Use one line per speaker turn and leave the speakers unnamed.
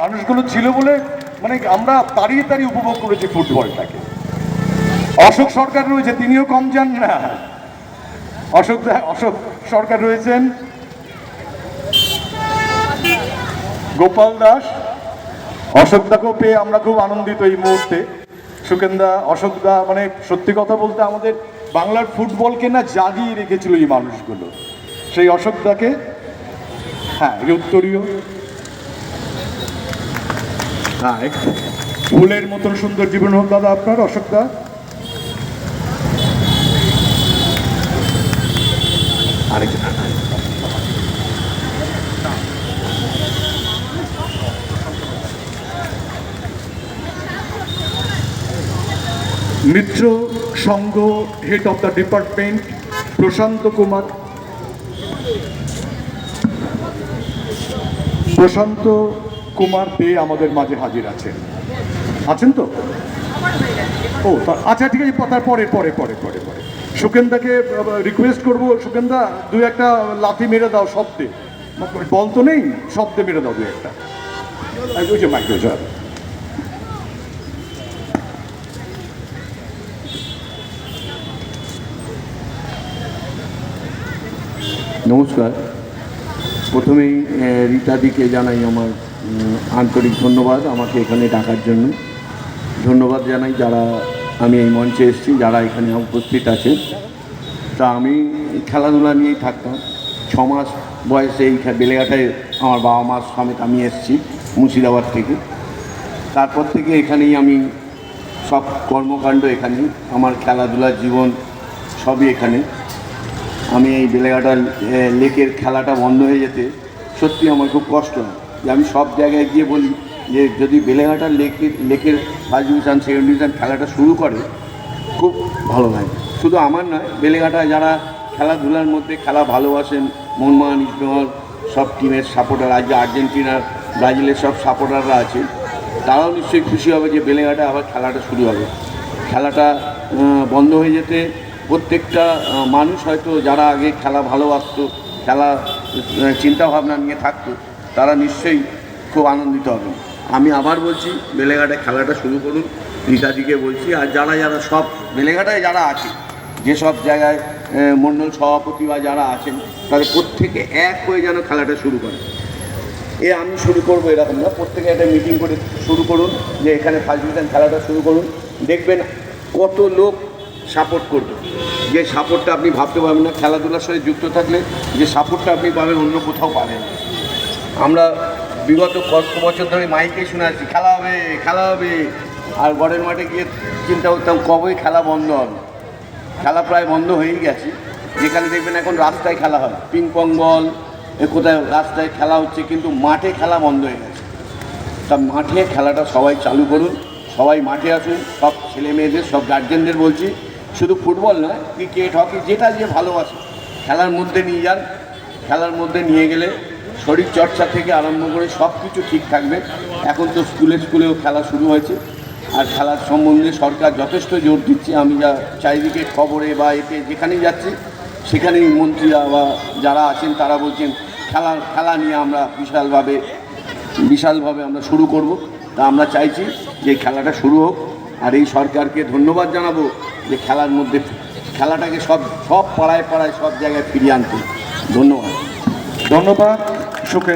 মানুষগুলো ছিল বলে মানে আমরা তাড়িয়ে তাড়িয়ে উপভোগ করেছি ফুটবলটাকে। অশোক সরকার রয়েছে, তিনিও কম যান না। অশোক সরকার রয়েছেন, গোপাল দাস, অশোকদাকেও পেয়ে আমরা খুব আনন্দিত এই মুহূর্তে। সুকেন্দা, অশোকদা, মানে সত্যি কথা বলতে আমাদের বাংলার ফুটবলকে না জাগিয়ে রেখেছিল এই মানুষগুলো। সেই অশোকদাকে, হ্যাঁ উত্তরীয়, হ্যাঁ ফুলের মতন সুন্দর জীবন হোক দাদা আপনার, অশোকদা। আরেকজন মিত্র সংঘ হেড অফ দ্য ডিপার্টমেন্ট প্রশান্ত কুমার দে আমাদের মাঝে হাজির আছেন তো? ও আচ্ছা, ঠিক আছে, তার পরে পরে পরে পরে পরে সুকেন্দাকে রিকোয়েস্ট করবো, সুকেন্দা দু একটা লাথি মেরে দাও শব্দে, বল তো নেই, শব্দে মেরে দাও দু একটা।
নমস্কার। প্রথমেই রীতাদিকে জানাই আমার আন্তরিক ধন্যবাদ আমাকে এখানে ডাকার জন্য। ধন্যবাদ জানাই যারা আমি এই মঞ্চে এসেছি, যারা এখানে উপস্থিত আছে। তা আমি খেলাধুলা নিয়েই থাকতাম। 6 মাস বয়সে এই বেলেঘাটায় আমার বাবা মা সমেত আমি এসেছি মুর্শিদাবাদ থেকে। তারপর থেকে এখানেই আমি সব কর্মকাণ্ড এখানেই, আমার খেলাধুলার জীবন সবই এখানে। আমি এই বেলেঘাটার লেকের খেলাটা বন্ধ হয়ে যেতে সত্যি আমার খুব কষ্ট হয়। যে আমি সব জায়গায় গিয়ে বলি যে যদি বেলেঘাটার লেকের ফার্স্ট ডিভিশন সেকেন্ড ডিভিশন খেলাটা শুরু করে খুব ভালো লাগে। শুধু আমার নয়, বেলেঘাটায় যারা খেলাধুলার মধ্যে খেলা ভালোবাসেন, মোহনবাগান, ইস্টবেঙ্গল সব টিমের সাপোর্টার, আজ আর্জেন্টিনার ব্রাজিলের সব সাপোর্টাররা আছে, তারাও নিশ্চয়ই খুশি হবে যে বেলেঘাটায় আবার খেলাটা শুরু হবে। খেলাটা বন্ধ হয়ে যেতে প্রত্যেকটা মানুষ হয়তো যারা আগে খেলা ভালোবাসত, খেলা চিন্তাভাবনা নিয়ে থাকতো, তারা নিশ্চয়ই খুব আনন্দিত হবে। আমি আবার বলছি, বেলেঘাটায় খেলাটা শুরু করুন। রীতাদিকে বলছি, আর যারা যারা সব বেলেঘাটায় যারা আছে, যেসব জায়গায় মণ্ডল সভাপতি বা যারা আছেন, তাদের প্রত্যেকে এক হয়ে যেন খেলাটা শুরু করে। আমি শুরু করবো এরকম না, প্রত্যেকে একটা মিটিং করে শুরু করুন যে এখানে ফার্স্ট ডিভিশন খেলাটা শুরু করুন। দেখবেন কত লোক সাপোর্ট করবে, যে সাপোর্টটা আপনি ভাবতে পারবেন না। খেলাধুলার সাথে যুক্ত থাকলে যে সাপোর্টটা আপনি পাবেন অন্য কোথাও পাবেন। আমরা বিগত কত বছর ধরে মাইকে শুনে আসছি খেলা হবে খেলা হবে, আর গড়ের মাঠে গিয়ে চিন্তা করতাম কবে খেলা বন্ধ হবে। খেলা প্রায় বন্ধ হয়েই গেছে। যেখানে দেখবেন এখন রাস্তায় খেলা হয়, পিং পং বল কোথায় রাস্তায় খেলা হচ্ছে, কিন্তু মাঠে খেলা বন্ধ হয়ে গেছে। তা মাঠে খেলাটা সবাই চালু করুন, সবাই মাঠে আসুন। সব ছেলে মেয়েদের, সব গার্জেনদের বলছি, শুধু ফুটবল নয়, ক্রিকেট, হকি, যেটা যে ভালোবাসে খেলার মধ্যে নিয়ে যান। খেলার মধ্যে নিয়ে গেলে শরীর চর্চা থেকে আরম্ভ করে সব কিছু ঠিক থাকবে। এখন তো স্কুলেও খেলা শুরু হয়েছে, আর খেলার সম্বন্ধে সরকার যথেষ্ট জোর দিচ্ছে। আমি যা চারিদিকে খবরে বা এতে যেখানেই যাচ্ছি, সেখানেই মন্ত্রীরা বা যারা আছেন তারা বলছেন খেলা নিয়ে আমরা বিশালভাবে আমরা শুরু করব। তা আমরা চাইছি যে খেলাটা শুরু হোক। আর এই সরকারকে ধন্যবাদ জানাবো যে খেলার মধ্যে খেলাটাকে সব পাড়ায় সব জায়গায় ফিরিয়ে আনতে। ধন্যবাদ।
ধন্যবাদ সুকেন।